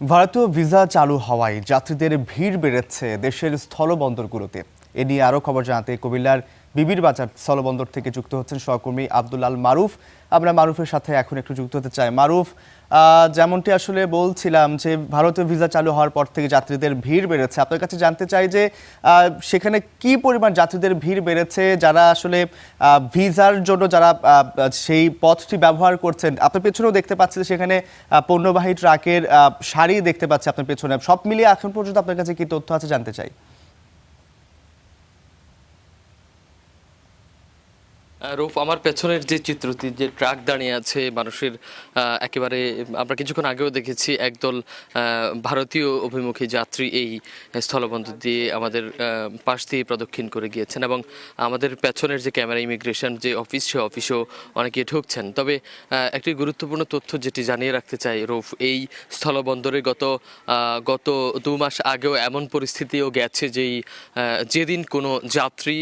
ভারতীয় ভিসা চালু হওয়ায় যাত্রীদের ভিড় বেড়েছে দেশের স্থলবন্দরগুলোতে। এ নিয়ে আরও খবর জানাতে কুমিল্লার বিবির বাজার স্থলবন্দর থেকে যুক্ত হচ্ছেন সহকর্মী আব্দুল আল মারুফ। আমরা মারুফের সাথে এখন একটু যুক্ত হতে চাই। মারুফ, যেমনটি আসলে বলছিলাম যে ভারতীয় ভিসা চালু হওয়ার পর থেকে যাত্রীদের ভিড় বেড়েছে। আপনার কাছে জানতে চাই যে সেখানে কি পরিমাণ যাত্রীদের ভিড় বেড়েছে, যারা আসলে ভিসার জন্য যারা সেই পথটি ব্যবহার করছেন। আপনার পেছনেও দেখতে পাচ্ছি যে সেখানে পণ্যবাহী ট্রাকের সারি দেখতে পাচ্ছি আপনার পেছনে। সব মিলিয়ে এখন পর্যন্ত আপনার কাছে কি তথ্য আছে জানতে চাই। রূপ, আমার পেছনের যে চিত্রটি, যে ট্রাক দাঁড়িয়ে আছে মানুষের, একেবারে আমরা কিছুক্ষণ আগেও দেখেছি একদল ভারতীয় অভিমুখী যাত্রী এই স্থলবন্দর দিয়ে আমাদের পাশ দিয়ে প্রদক্ষিণ করে গিয়েছেন এবং আমাদের পেছনের যে ক্যামেরা ইমিগ্রেশন যে অফিস, সে অফিসেও অনেকে ঢুকছেন। তবে একটি গুরুত্বপূর্ণ তথ্য যেটি জানিয়ে রাখতে চাই রূপ, এই স্থলবন্দরে গত 2 মাস আগেও এমন পরিস্থিতিও গেছে যেদিন কোনো যাত্রী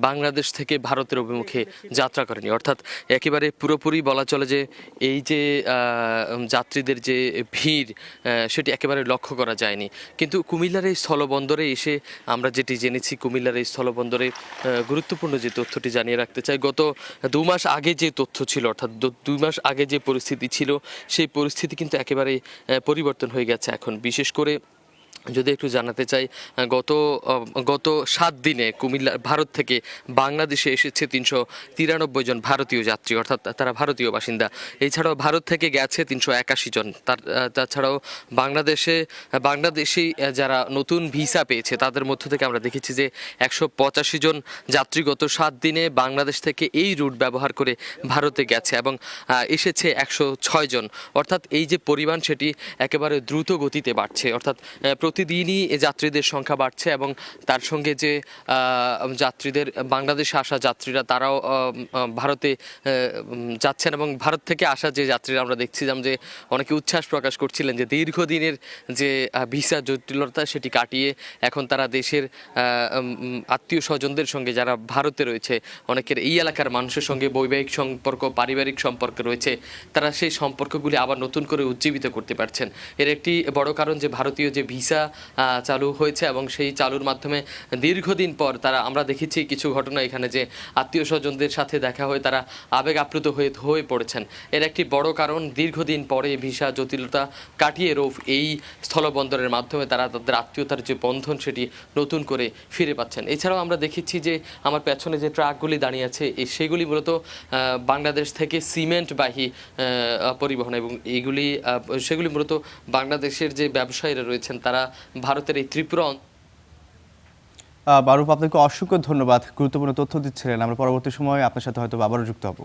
বাংলাদেশ থেকে ভারতের অভিমুখে যাত্রা করেনি, অর্থাৎ একেবারে পুরোপুরি বলা চলে যে এই যে যাত্রীদের যে ভিড় সেটি একেবারে লক্ষ্য করা যায়নি। কিন্তু কুমিল্লার এই স্থলবন্দরে এসে আমরা যেটি জেনেছি, কুমিল্লার এই স্থলবন্দরে গুরুত্বপূর্ণ যে তথ্যটি জানিয়ে রাখতে চাই, গত 2 মাস আগে যে তথ্য ছিল, অর্থাৎ 2 মাস আগে যে পরিস্থিতি ছিল, সেই পরিস্থিতি কিন্তু একেবারে পরিবর্তন হয়ে গেছে এখন। বিশেষ করে যদি একটু জানাতে চাই, গত 7 দিনে কুমিল্লা ভারত থেকে বাংলাদেশে এসেছে 393 জন ভারতীয় যাত্রী, অর্থাৎ তারা ভারতীয় বাসিন্দা। এছাড়াও ভারত থেকে গেছে 381 জন। তাছাড়াও বাংলাদেশি যারা নতুন ভিসা পেয়েছে তাদের মধ্য থেকে আমরা দেখেছি যে 185 জন যাত্রী গত 7 দিনে বাংলাদেশ থেকে এই রুট ব্যবহার করে ভারতে গেছে এবং এসেছে 106 জন। অর্থাৎ এই যে পরিমাণ, সেটি একেবারে দ্রুত গতিতে বাড়ছে। অর্থাৎ প্রতিদিনই যাত্রীদের সংখ্যা বাড়ছে এবং তার সঙ্গে যে যাত্রীদের, বাংলাদেশে আসা যাত্রীরা তারাও ভারতে যাচ্ছেন এবং ভারত থেকে আসা যে যাত্রীরা আমরা দেখছিলাম যে অনেকে উচ্ছ্বাস প্রকাশ করছিলেন যে দীর্ঘদিনের যে ভিসা জটিলতা সেটি কাটিয়ে এখন তারা দেশের আত্মীয় স্বজনদের সঙ্গে যারা ভারতে রয়েছে, অনেকের এই এলাকার মানুষের সঙ্গে বৈবাহিক সম্পর্ক, পারিবারিক সম্পর্ক রয়েছে, তারা সেই সম্পর্কগুলি আবার নতুন করে উজ্জীবিত করতে পারছেন। এর একটি বড় কারণ যে ভারতীয় যে ভিসা চালু হয়েছে এবং সেই চালুর মাধ্যমে দীর্ঘদিন পর আমরা দেখেছি কিছু ঘটনা এখানে যে আত্মীয় স্বজনদের সাথে দেখা হয়ে তারা আবেগ আপ্লুত হয়ে পড়েছেন। এর একটি বড় কারণ দীর্ঘদিন পরে ভিসা জটিলতা কাটিয়ে রৌফ এই স্থলবন্দরের মাধ্যমে তারা তাদের আত্মীয়তার যে বন্ধন সেটি নতুন করে ফিরে পাচ্ছেন। এছাড়াও আমরা দেখেছি যে আমার পেছনে যে ট্রাকগুলি দাঁড়িয়ে আছে সেগুলি মূলত বাংলাদেশ থেকে সিমেন্টবাহী পরিবহন এবং সেগুলি মূলত বাংলাদেশের যে ব্যবসায়ীরা রয়েছেন তারা ভারতের এই ত্রিপুরা। মারুফ, আপনাকে অসংখ্য ধন্যবাদ, গুরুত্বপূর্ণ তথ্য দিচ্ছিলেন। আমরা পরবর্তী সময়ে আপনার সাথে হয়তো আবারও যুক্ত হব।